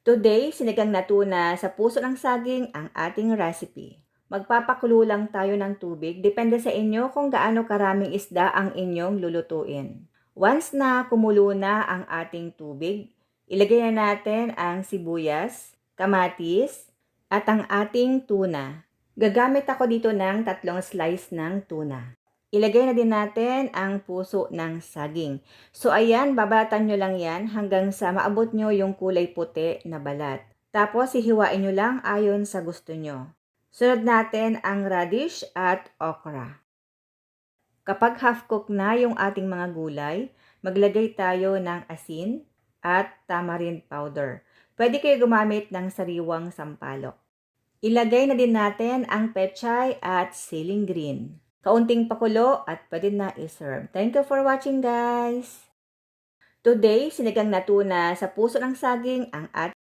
Today, sinigang na tuna sa puso ng saging ang ating recipe. Magpapakulo lang tayo ng tubig, depende sa inyo kung gaano karaming isda ang inyong lulutuin. Once na kumulo na ang ating tubig, ilagay na natin ang sibuyas, kamatis, at ang ating tuna. Gagamit ako dito ng 3 slice ng tuna. Ilagay na din natin ang puso ng saging. So ayan, babalatan nyo lang yan hanggang sa maabot nyo yung kulay puti na balat. Tapos hihiwain nyo lang ayon sa gusto nyo. Sunod natin ang radish at okra. Kapag half cook na yung ating mga gulay, maglagay tayo ng asin at tamarind powder. Pwede kayo gumamit ng sariwang sampalok. Ilagay na din natin ang pechay at siling green. Kaunting pakulo at pwede na i-serve. Thank you for watching, guys! Today, sinigang na tuna sa puso ng saging ang ating